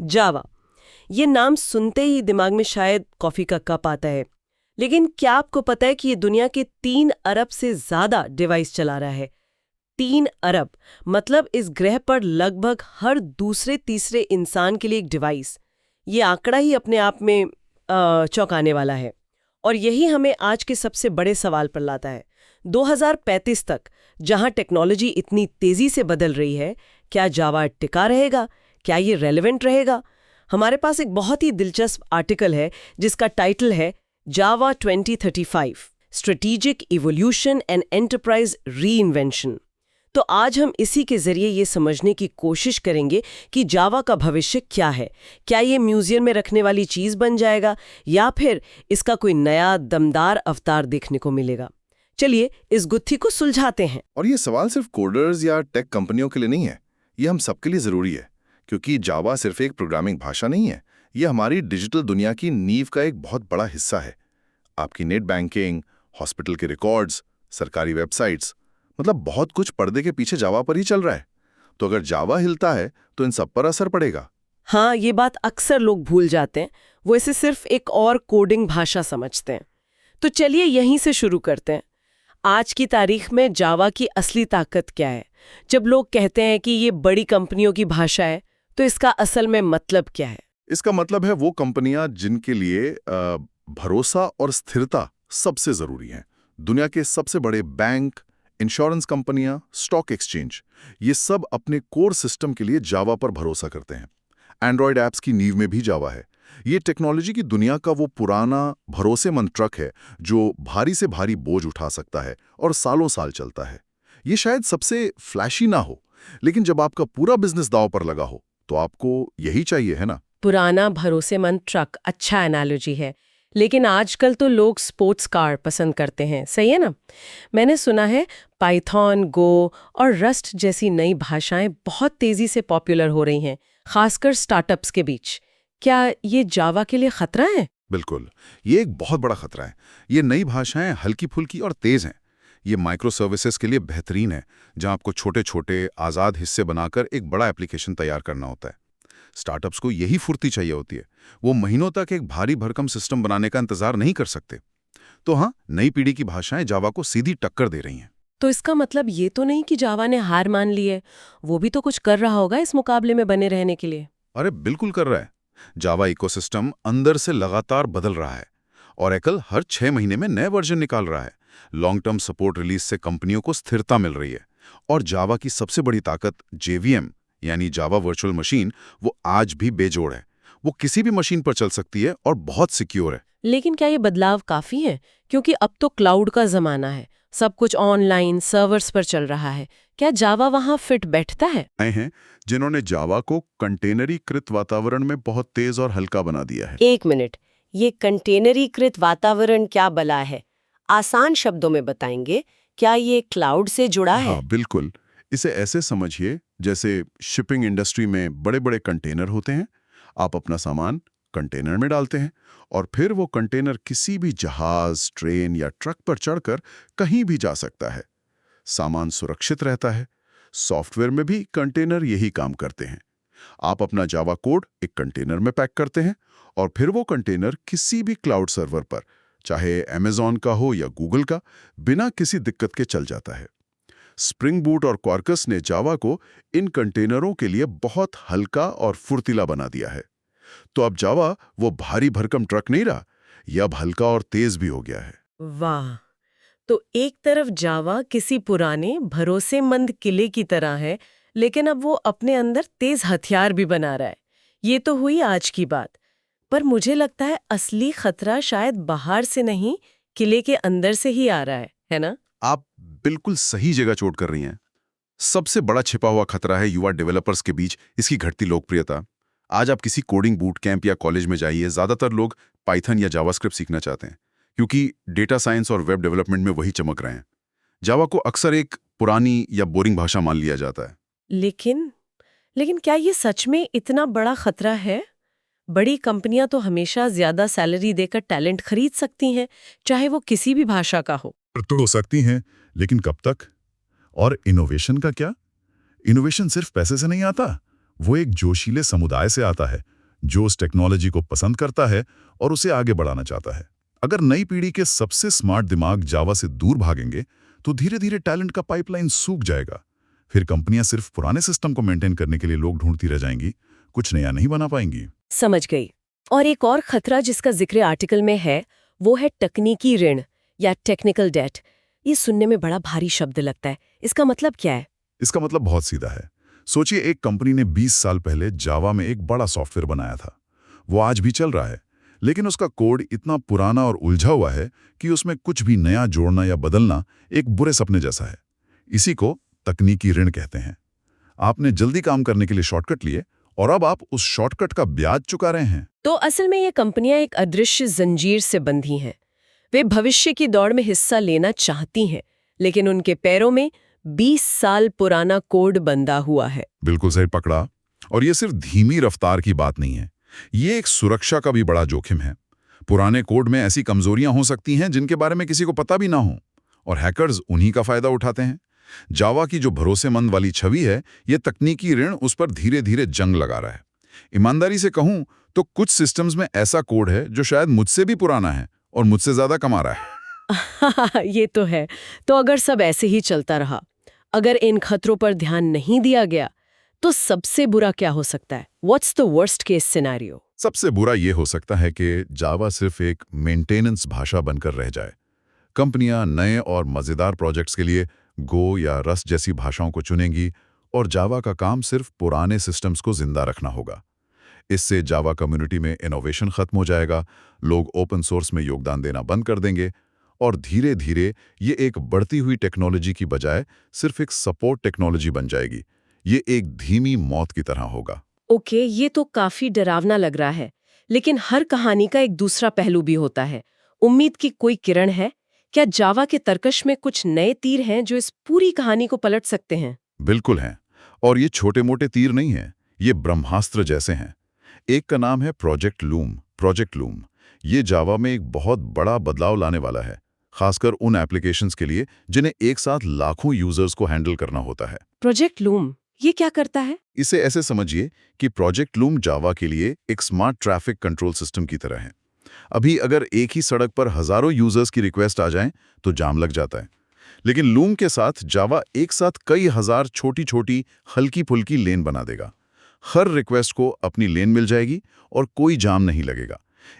जावा, ये नाम सुनते ही दिमाग में शायद कॉफी का कप आता है। लेकिन क्या आपको पता है कि ये दुनिया के 3 अरब से ज्यादा डिवाइस चला रहा है? 3 अरब, मतलब इस ग्रह पर लगभग हर दूसरे तीसरे इंसान के लिए एक डिवाइस। ये आंकड़ा ही अपने आप में चौंकाने वाला है। और यही हमें आज के सबसे बड़े सवाल पर लाता है। 2035 तक जहां टेक्नोलॉजी इतनी तेजी से बदल रही है, क्या जावा टिका रहेगा? क्या ये रेलेवेंट रहेगा? हमारे पास एक बहुत ही दिलचस्प आर्टिकल है जिसका टाइटल है जावा 2035 strategic evolution and enterprise reinvention. तो आज हम इसी के जरिए ये समझने की कोशिश करेंगे कि जावा का भविष्य क्या है। क्या ये म्यूजियम में रखने वाली चीज बन जाएगा या फिर इसका कोई नया दमदार अवतार देखने को मिलेगा? चलिए इस गुत्थी को सुलझाते हैं। और ये सवाल सिर्फ कोडर्स या टेक कंपनियों के लिए नहीं है, ये हम सबके लिए जरूरी है, क्योंकि जावा सिर्फ एक प्रोग्रामिंग भाषा नहीं है, ये हमारी डिजिटल दुनिया की नींव का एक बहुत बड़ा हिस्सा है। आपकी नेट बैंकिंग, हॉस्पिटल के रिकॉर्ड्स, सरकारी वेबसाइट्स, मतलब बहुत कुछ पर्दे के पीछे जावा पर ही चल रहा है। तो अगर जावा हिलता है तो इन सब पर असर पड़ेगा। हाँ, ये बात अक्सर लोग भूल जाते हैं, वो इसे सिर्फ एक और कोडिंग भाषा समझते हैं। तो चलिए यहीं से शुरू करते हैं। आज की तारीख में जावा की असली ताकत क्या है? जब लोग कहते हैं कि ये बड़ी कंपनियों की भाषा है, तो इसका असल में मतलब क्या है? इसका मतलब है वो कंपनियां जिनके लिए भरोसा और स्थिरता सबसे जरूरी है। दुनिया के सबसे बड़े बैंक, इंश्योरेंस कंपनियां, स्टॉक एक्सचेंज, ये सब अपने कोर सिस्टम के लिए जावा पर भरोसा करते हैं। एंड्रॉयड ऐप्स की नींव में भी जावा है। ये टेक्नोलॉजी की दुनिया का वो पुराना भरोसेमंद ट्रक है जो भारी से भारी बोझ उठा सकता है और सालों साल चलता है। ये शायद सबसे फ्लैशी ना हो, लेकिन जब आपका पूरा बिजनेस दांव पर लगा हो तो आपको यही चाहिए, है ना? पुराना भरोसेमंद ट्रक, अच्छा एनालॉजी है। लेकिन आजकल तो लोग स्पोर्ट्स कार पसंद करते हैं, सही है ना? मैंने सुना है पाइथन, गो और रस्ट जैसी नई भाषाएं बहुत तेजी से पॉपुलर हो रही हैं, खासकर स्टार्टअप्स के बीच। क्या ये जावा के लिए खतरा है? बिल्कुल, ये एक बहुत बड़ा खतरा है। ये नई भाषाएं हल्की फुल्की और तेज हैं। ये माइक्रो सर्विसेज के लिए बेहतरीन है, जहां आपको छोटे छोटे आज़ाद हिस्से बनाकर एक बड़ा एप्लीकेशन तैयार करना होता है। स्टार्टअप्स को यही फुर्ती चाहिए होती है। वो महीनों तक एक भारी भरकम सिस्टम बनाने का इंतजार नहीं कर सकते। तो हाँ, नई पीढ़ी की भाषाएं जावा को सीधी टक्कर दे रही हैं। तो इसका मतलब ये तो नहीं कि जावा ने हार मान ली है, वो भी तो कुछ कर रहा होगा इस मुकाबले में बने रहने के लिए। अरे बिल्कुल कर रहा है। जावा इकोसिस्टम अंदर से लगातार बदल रहा है। ओरेकल हर 6 महीने में नए वर्जन निकाल रहा है। लॉन्ग टर्म सपोर्ट रिलीज से कंपनियों को स्थिरता मिल रही है। और जावा की सबसे बड़ी ताकत जेवीएम यानी जावा वर्चुअल मशीन, वो आज भी बेजोड़ है। वो किसी भी मशीन पर चल सकती है और बहुत सिक्योर है। लेकिन क्या ये बदलाव काफी है? क्योंकि अब तो क्लाउड का जमाना है, सब कुछ ऑनलाइन सर्वर्स पर चल रहा है। क्या जावा वहां फिट बैठता है? आए हैं जिन्होंने जावा को कंटेनरीकृत वातावरण में बहुत तेज और हल्का बना दिया है। एक मिनट, ये कंटेनरीकृत वातावरण क्या बला है? आसान शब्दों में बताएंगे, क्या ये क्लाउड से जुड़ा है? हाँ बिल्कुल, इसे ऐसे समझिए जैसे शिपिंग इंडस्ट्री में बड़े बड़े कंटेनर होते हैं। आप अपना सामान कंटेनर में डालते हैं और फिर वो कंटेनर किसी भी जहाज, ट्रेन या ट्रक पर चढ़कर कहीं भी जा सकता है। सामान सुरक्षित रहता है। सॉफ्टवेयर में भी कंटेनर यही काम करते हैं। आप अपना जावा कोड एक कंटेनर में पैक करते हैं और फिर वो कंटेनर किसी भी क्लाउड सर्वर पर, चाहे अमेज़न का हो या गूगल का, बिना किसी दिक्कत के चल जाता है। स्प्रिंग बूट और क्वार्कस ने जावा को इन कंटेनरों के लिए बहुत हल्का और फुर्तीला बना दिया है। तो अब जावा वो भारी भरकम ट्रक नहीं रहा, यह अब हल्का और तेज भी हो गया है। वाह! तो एक तरफ जावा किसी पुराने भरोसेमंद किले की तरह है, लेकिन अब वो अपने अंदर तेज हथियार भी बना रहा है। ये तो हुई आज की बात। पर मुझे लगता है असली खतरा शायद बाहर से नहीं, किले के अंदर से ही आ रहा है ना? आप बिल्कुल सही जगह चोट कर रही हैं। सबसे बड़ा छिपा हुआ खतरा है युवा डेवलपर्स के बीच इसकी घटती लोकप्रियता। आज आप किसी कोडिंग बूट कैंप या कॉलेज में जाइए, ज्यादातर लोग पाइथन या जावास्क्रिप्ट सीखना चाहते हैं, क्योंकि डेटा साइंस और वेब डेवलपमेंट में वही चमक रहे हैं। जावा को अक्सर एक पुरानी या बोरिंग भाषा मान लिया जाता है। लेकिन क्या ये सच में इतना बड़ा खतरा है? बड़ी कंपनियां तो हमेशा ज्यादा सैलरी देकर टैलेंट खरीद सकती हैं, चाहे वो किसी भी भाषा का हो। तो हो सकती हैं, लेकिन कब तक? और इनोवेशन का क्या? इनोवेशन सिर्फ पैसे से नहीं आता, वो एक जोशीले समुदाय से आता है जो उस टेक्नोलॉजी को पसंद करता है और उसे आगे बढ़ाना चाहता है। अगर नई पीढ़ी के सबसे स्मार्ट दिमाग जावा से दूर भागेंगे तो धीरे धीरे टैलेंट का पाइपलाइन सूख जाएगा। फिर कंपनियां सिर्फ पुराने सिस्टम को मेंटेन करने के लिए लोग ढूंढती रह जाएंगी, कुछ नया नहीं बना पाएंगी। समझ गई। और एक और खतरा जिसका जिक्र आर्टिकल में है वो है तकनीकी ऋण या टेक्निकल डेट। ये सुनने में बड़ा भारी शब्द लगता है, इसका मतलब क्या है? इसका मतलब बहुत सीधा है। सोचिए, एक कंपनी ने 20 साल पहले जावा में एक बड़ा सॉफ्टवेयर बनाया था। वो आज भी चल रहा है, लेकिन उसका कोड इतना पुराना और उलझा हुआ है कि उसमें कुछ भी नया जोड़ना या बदलना एक बुरे सपने जैसा है। इसी को तकनीकी ऋण कहते हैं। आपने जल्दी काम करने के लिए शॉर्टकट लिए और अब आप उस शॉर्टकट का ब्याज चुका रहे हैं। तो असल में ये कंपनियां एक अदृश्य जंजीर से बंधी हैं। वे भविष्य की दौड़ में हिस्सा लेना चाहती हैं, लेकिन उनके पैरों में 20 साल पुराना कोड बंधा हुआ है। बिल्कुल सही पकड़ा। और ये सिर्फ धीमी रफ्तार की बात नहीं है, ये एक सुरक्षा का भी बड़ा जोखिम है। पुराने कोड में ऐसी कमजोरियां हो सकती हैं जिनके बारे में किसी को पता भी ना हो, और हैकर्स उन्हीं का फायदा उठाते हैं। जावा की जो भरोसेमंद वाली छवि है, ये तकनीकी ऋण उस पर धीरे धीरे जंग लगा रहा है। ईमानदारी से कहूं तो कुछ सिस्टम्स में ऐसा कोड है जो शायद मुझसे भी पुराना है और मुझसे ज्यादा कमा रहा है। ये तो है। तो अगर सब ऐसे ही चलता रहा, अगर इन खतरों पर ध्यान नहीं दिया गया, तो सबसे बुरा क्या हो सकता है? What's the worst case scenario? सबसे बुरा ये हो सकता है कि जावा सिर्फ एक मेंटेनेंस भाषा बनकर रह जाए। कंपनियां नए और मजेदार प्रोजेक्ट्स के लिए गो या रस्ट जैसी भाषाओं को चुनेंगी और जावा का काम सिर्फ पुराने सिस्टम्स को जिंदा रखना होगा। इससे जावा कम्युनिटी में इनोवेशन खत्म हो जाएगा, लोग ओपन सोर्स में योगदान देना बंद कर देंगे और धीरे धीरे ये एक बढ़ती हुई टेक्नोलॉजी की बजाय सिर्फ एक सपोर्ट टेक्नोलॉजी बन जाएगी। ये एक धीमी मौत की तरह होगा। ओके, ये तो काफी डरावना लग रहा है, लेकिन हर कहानी का एक दूसरा पहलू भी होता है। उम्मीद की कोई किरण है? क्या जावा के तर्कश में कुछ नए तीर हैं जो इस पूरी कहानी को पलट सकते हैं? बिल्कुल हैं, और ये छोटे मोटे तीर नहीं हैं, ये ब्रह्मास्त्र जैसे हैं। एक का नाम है प्रोजेक्ट लूम। ये जावा में एक बहुत बड़ा बदलाव लाने वाला है, खासकर उन एप्लीकेशंस के लिए जिन्हें एक साथ लाखों यूजर्स को हैंडल करना होता है। प्रोजेक्ट लूम ये क्या करता है? इसे ऐसे समझिए कि प्रोजेक्ट लूम जावा के लिए एक स्मार्ट ट्रैफिक कंट्रोल सिस्टम की तरह है। अभी अगर एक ही सड़क पर हजारों यूजर्स की रिक्वेस्ट आ जाएं तो जाम लग जाता है, लेकिन लूम के साथ जावा एक साथ कई हजार छोटी छोटी हल्की फुल्की लेन बना देगा। हर रिक्वेस्ट को अपनी लेन मिल जाएगी और कोई जाम नहीं लगेगा।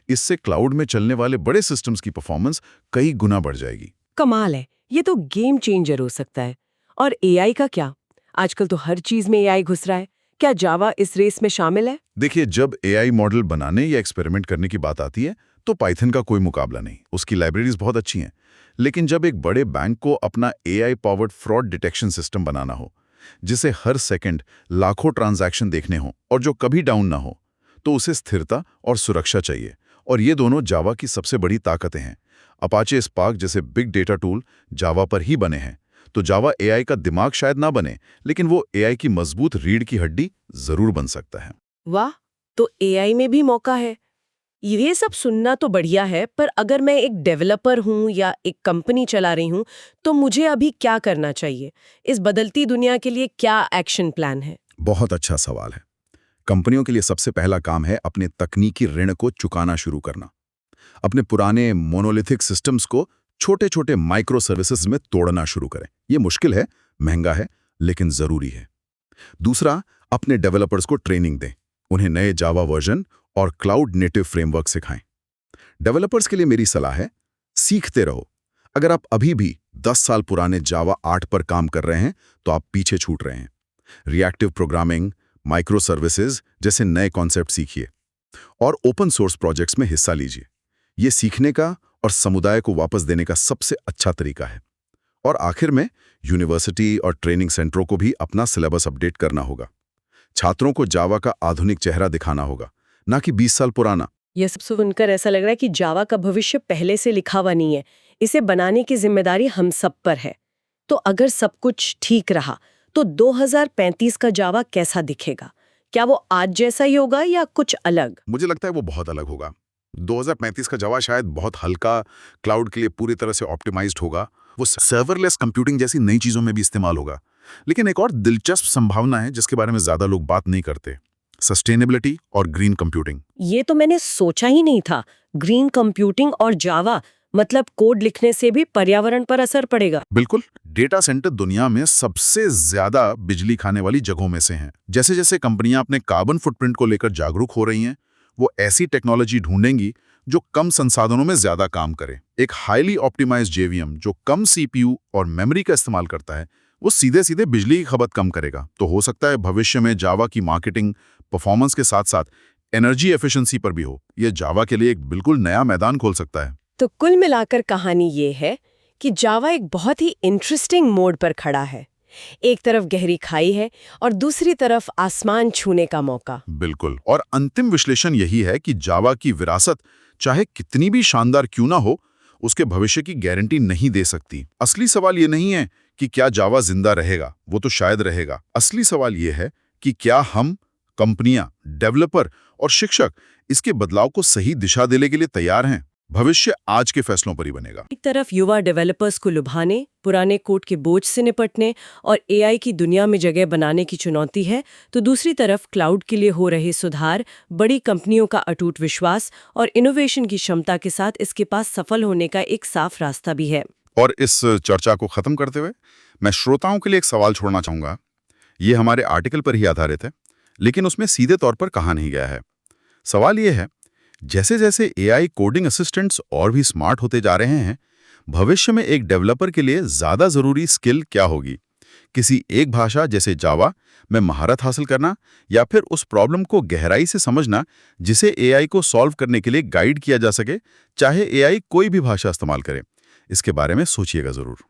इससे क्लाउड में चलने वाले बड़े सिस्टम्स की परफॉर्मेंस कई गुना बढ़ जाएगी। कमाल है, ये तो गेम चेंजर हो सकता है। और एआई का क्या? आजकल तो हर चीज में एआई घुस रहा है। क्या जावा इस रेस में शामिल है? देखिए, जब एआई मॉडल बनाने या एक्सपेरिमेंट करने की बात आती है तो पाइथन का कोई मुकाबला नहीं, उसकी लाइब्रेरीज बहुत अच्छी हैं। लेकिन जब एक बड़े बैंक को अपना AI powered fraud detection system बनाना हो, जिसे हर सेकंड लाखों ट्रांजैक्शन देखने हो और जो कभी डाउन ना हो, तो उसे स्थिरता और सुरक्षा चाहिए। और ये दोनों जावा की सबसे बड़ी ताकतें हैं। अपाचे स्पार्क जैसे बिग डेटा टूल जावा पर ही बने हैं। तो जावा एआई का दिमाग शायद ना बने, लेकिन वो एआई की मजबूत रीढ़ की हड्डी जरूर बन सकता है। वाह, तो एआई में भी मौका है। ये सब सुनना तो बढ़िया है, पर अगर मैं एक डेवलपर हूँ या एक कंपनी चला रही हूँ, तो मुझे अभी क्या करना चाहिए? इस बदलती दुनिया के लिए क्या एक्शन प्लान है? बहुत अच्छा सवाल है। कंपनियों के लिए सबसे पहला काम है अपने तकनीकी ऋण को चुकाना शुरू करना। अपने पुराने मोनोलिथिक सिस्टम्स को छोटे छोटे माइक्रो सर्विसेज में तोड़ना शुरू करें। ये मुश्किल है, महंगा है, लेकिन जरूरी है। दूसरा, अपने डेवलपर्स को ट्रेनिंग दें। उन्हें नए जावा वर्जन और क्लाउड नेटिव फ्रेमवर्क सिखाएं। डेवलपर्स के लिए मेरी सलाह है, सीखते रहो। अगर आप अभी भी 10 साल पुराने जावा 8 पर काम कर रहे हैं तो आप पीछे छूट रहे हैं। रिएक्टिव प्रोग्रामिंग, माइक्रो सर्विसेज जैसे नए कॉन्सेप्ट सीखिए और ओपन सोर्स प्रोजेक्ट्स में हिस्सा लीजिए। ये सीखने का और समुदाय को वापस देने का सबसे अच्छा तरीका है। और आखिर में यूनिवर्सिटी और ट्रेनिंग सेंटरों को भी अपना सिलेबस अपडेट करना होगा। छात्रों को जावा का आधुनिक चेहरा दिखाना होगा, ना कि 20 साल पुराना। यह सब सुनकर ऐसा लग रहा है कि जावा का भविष्य पहले से लिखा हुआ नहीं है। इसे बनाने की जिम्मेदारी हम सब पर है। तो अगर सब कुछ ठीक रहा तो 2035 का जावा कैसा दिखेगा? क्या वो आज जैसा ही होगा या कुछ अलग? मुझे लगता है वो बहुत अलग होगा। 2035 का जावा शायद बहुत हल्का, क्लाउड के लिए पूरी तरह से ऑप्टिमाइज्ड होगा। वो सर्वरलेस कंप्यूटिंग जैसी नई चीजों में भी इस्तेमाल होगा। लेकिन एक और दिलचस्प संभावना है जिसके बारे में ज्यादा लोग बात नहीं करते। सस्टेनेबिलिटी और ग्रीन कंप्यूटिंग। ये तो मैंने सोचा ही नहीं था। ग्रीन कंप्यूटिंग और जावा, मतलब कोड लिखने से भी पर्यावरण पर असर पड़ेगा। बिल्कुल, डेटा सेंटर दुनिया में सबसे ज्यादा बिजली खाने वाली जगहों में से हैं। जैसे जैसे कंपनियां अपने कार्बन फुटप्रिंट को लेकर जागरूक हो रही हैं, वो ऐसी टेक्नोलॉजी ढूंढेंगी जो कम संसाधनों में ज्यादा काम करे। एक हाईली ऑप्टिमाइज्ड जेवीएम जो कम सीपीयू और मेमोरी का इस्तेमाल करता है, वो सीधे सीधे बिजली की खपत कम करेगा। तो हो सकता है भविष्य में जावा की मार्केटिंग परफॉर्मेंस के साथ साथ एनर्जी एफिशिएंसी पर भी हो। ये जावा के लिए एक बिल्कुल नया मैदान खोल सकता है। तो कुल मिलाकर कहानी ये है कि जावा एक बहुत ही इंटरेस्टिंग मोड पर खड़ा है। एक तरफ गहरी खाई है और दूसरी तरफ आसमान छूने का मौका। बिल्कुल, और अंतिम विश्लेषण यही है कि जावा की विरासत चाहे कितनी भी शानदार क्यों ना हो, उसके भविष्य की गारंटी नहीं दे सकती। असली सवाल ये नहीं है कि क्या जावा जिंदा रहेगा, वो तो शायद रहेगा। असली सवाल ये है कि क्या हम, कंपनियां, डेवलपर और शिक्षक इसके बदलाव को सही दिशा देने के लिए तैयार हैं। भविष्य आज के फैसलों पर ही बनेगा। एक तरफ युवा डेवलपर्स को लुभाने, पुराने कोड के बोझ से निपटने और एआई की दुनिया में जगह बनाने की चुनौती है, तो दूसरी तरफ क्लाउड के लिए हो रहे सुधार, बड़ी कंपनियों का अटूट विश्वास और इनोवेशन की क्षमता के साथ इसके पास सफल होने का एक साफ रास्ता भी है। और इस चर्चा को खत्म करते हुए मैं श्रोताओं के लिए एक सवाल छोड़ना चाहूंगा। ये हमारे आर्टिकल पर ही आधारित है, लेकिन उसमें सीधे तौर पर कहा नहीं गया है। सवाल ये है, जैसे जैसे एआई कोडिंग असिस्टेंट्स और भी स्मार्ट होते जा रहे हैं, भविष्य में एक डेवलपर के लिए ज्यादा जरूरी स्किल क्या होगी? किसी एक भाषा जैसे जावा में महारत हासिल करना, या फिर उस प्रॉब्लम को गहराई से समझना जिसे एआई को सॉल्व करने के लिए गाइड किया जा सके, चाहे एआई कोई भी भाषा इस्तेमाल करे? इसके बारे में सोचिएगा जरूर।